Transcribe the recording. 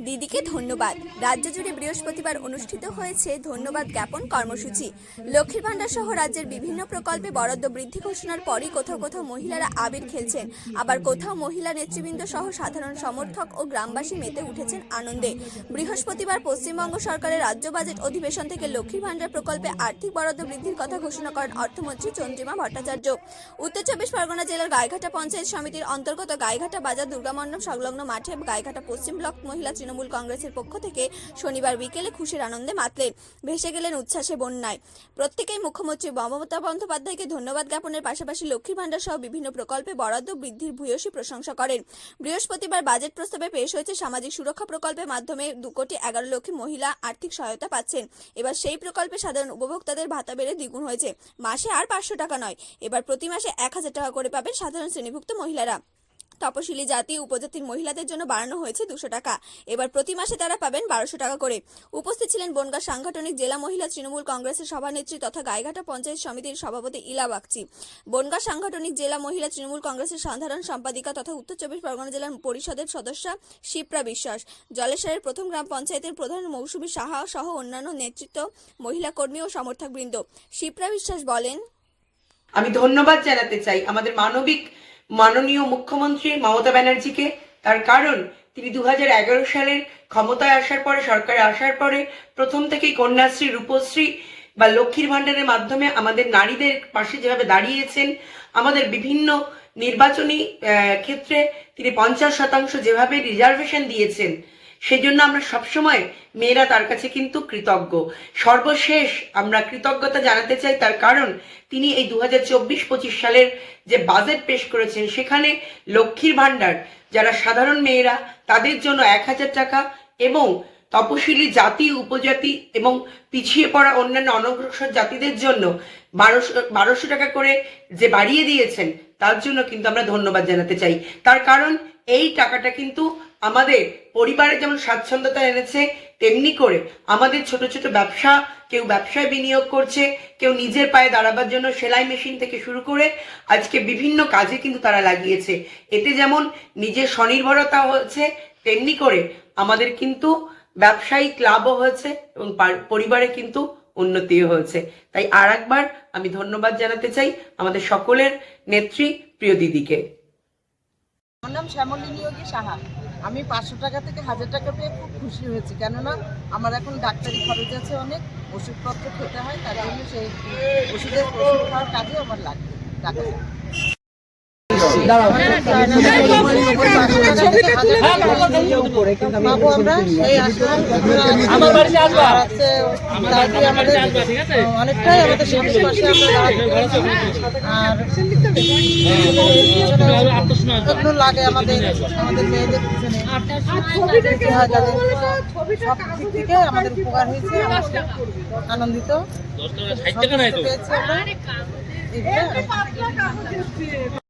দিদিকে ধন্যবাদ। রাজ্য জুড়ে বৃহস্পতিবার অনুষ্ঠিত হয়েছে ধন্যবাদ জ্ঞাপন কর্মসূচি। লক্ষ্মীর ভাণ্ডার সহ রাজ্যের বিভিন্ন প্রকল্পে বরাদ্দ বৃদ্ধি ঘোষণার পরই কোথাও কোথাও মহিলারা আবির খেলছেন, আবার কোথাও মহিলা নেতৃবৃন্দ সহ সাধারণ সমর্থক ও গ্রামবাসী মেতে উঠেছেন আনন্দে। বৃহস্পতিবার পশ্চিমবঙ্গ সরকারের রাজ্য বাজেট অধিবেশন থেকে লক্ষ্মীর ভাণ্ডার প্রকল্পে আর্থিক বরাদ্দ বৃদ্ধির কথা ঘোষণা করেন অর্থমন্ত্রী চন্দ্রিমা ভট্টাচার্য। উত্তর চব্বিশ পরগনা জেলার গাইঘাটা পঞ্চায়েত সমিতির অন্তর্গত গাইঘাটা বাজার দুর্গামণ্ডপ সংলগ্ন মাঠে গাইঘাটা পশ্চিম ব্লক মহিলা তৃণমূল কংগ্রেসের পক্ষ থেকে শনিবার বিকেলে খুশির আনন্দে মাতলেন, ভেসে গেলেন উচ্ছ্বাসে বন্যায়। প্রত্যেকেই মুখ্যমন্ত্রী মমতা বন্দ্যোপাধ্যায়কে ধন্যবাদ জ্ঞাপনের পাশাপাশি লক্ষ্মীর ভাণ্ডার সহ বিভিন্ন প্রকল্পে বরাদ্দ বৃদ্ধির ভূয়সী প্রশংসা করেন। বৃহস্পতিবার বাজেট প্রস্তাবে পেশ হয়েছে সামাজিক সুরক্ষা প্রকল্পের মাধ্যমে 2,11,00,000 মহিলা আর্থিক সহায়তা পাচ্ছেন। এবার সেই প্রকল্পে সাধারণ উপভোক্তাদের ভাতা বেড়ে দ্বিগুণ হয়েছে। মাসে আর 500 টাকা নয়, এবার প্রতি মাসে 1,000 টাকা করে পাবেন সাধারণ শ্রেণীভুক্ত মহিলারা। তপশিলি জাতি উপজাতির মহিলাদের জন্য বাড়ানো হয়েছে 200 টাকা, এবার প্রতি মাসে তারা পাবেন 1200 টাকা করে। উপস্থিত ছিলেন বনগাঁ সাংগঠনিক জেলা মহিলা তৃণমূল কংগ্রেসের সভানেত্রী তথা গাইঘাটা পঞ্চায়েত সমিতির সভাপতি ইলা বাগচি, বনগাঁ সাংগঠনিক জেলা মহিলা তৃণমূল কংগ্রেসের সাধারণ সম্পাদিকা তথা উত্তর চব্বিশ পরগনা জেলার পরিষদের সদস্যা শিপ্রা বিশ্বাস, জলেশ্বরের প্রথম গ্রাম পঞ্চায়েতের প্রধান মৌসুমী সাহা সহ অন্যান্য নেতৃত্ব, মহিলা কর্মী ও সমর্থকবৃন্দ। শিপ্রা বিশ্বাস বলেন, আমি ধন্যবাদ জানাতে চাই আমাদের মাননীয় মুখ্যমন্ত্রী মমতা ব্যানার্জিকে। তার কারণ তিনি 2011 সালের ক্ষমতায় আসার পরে, সরকারে আসার পরে প্রথম থেকেই কন্যাশ্রী, রূপশ্রী বা লক্ষ্মীর ভাণ্ডারের মাধ্যমে আমাদের নারীদের পাশে যেভাবে দাঁড়িয়েছেন, আমাদের বিভিন্ন নির্বাচনী ক্ষেত্রে তিনি 50% যেভাবে রিজার্ভেশন দিয়েছেন, সেজন্য আমরা সবসময় মেয়েরা তার কাছে কিন্তু কৃতজ্ঞ। সর্বশেষ আমরা কৃতজ্ঞতা জানাতে চাই তার কারণ তিনি এই 2024-25 সালের যে বাজেট পেশ করেছেন সেখানে লক্ষ্মীর ভাণ্ডার যারা সাধারণ মেয়েরা তাদের জন্য 1,000 টাকা এবং তপশিলি জাতি, উপজাতি এবং পিছিয়ে পড়া অন্যান্য অনগ্রসর জাতিদের জন্য 1200 টাকা করে যে বাড়িয়ে দিয়েছেন তার জন্য কিন্তু আমরা ধন্যবাদ জানাতে চাই। তার কারণ এই টাকাটা কিন্তু আমাদের পরিবারে যেমন স্বাচ্ছন্দ্যতা এনেছে, তেমনি করে আমাদের ছোট ছোট ব্যবসা, কেউ ব্যবসায় বিনিয়োগ করছে, কেউ নিজের পায়ে দাঁড়াবার জন্য সেলাই মেশিন থেকে শুরু করে আজকে বিভিন্ন কাজে কিন্তু তারা লাগিয়েছে। এতে যেমন নিজের স্বনির্ভরতা হয়েছে, তেমনি করে আমাদের কিন্তু ব্যবসায়িক লাভও হয়েছে এবং পরিবারে কিন্তু উন্নতিও হয়েছে। তাই আর একবার আমি ধন্যবাদ জানাতে চাই আমাদের সকলের নেত্রী প্রিয় দিদিকে। আমার নাম শ্যামলী নিয়োগী সাহা। আমি 500 টাকা থেকে 1000 টাকা পেয়ে খুব খুশি হয়েছি, কেননা আমার এখন ডাক্তারি খরচ আছে, অনেক ওষুধপত্র খেতে হয়, তার জন্য সেই ওষুধ খাওয়ার কাজে আমার লাগবে টাকা। অনেকটাই আমাদের সামনের পাশে আমরা লাগে আমাদের মেয়েদের পিছনে থেকে আমাদের উপকার হয়েছে, আনন্দিত পেয়েছি আমরা।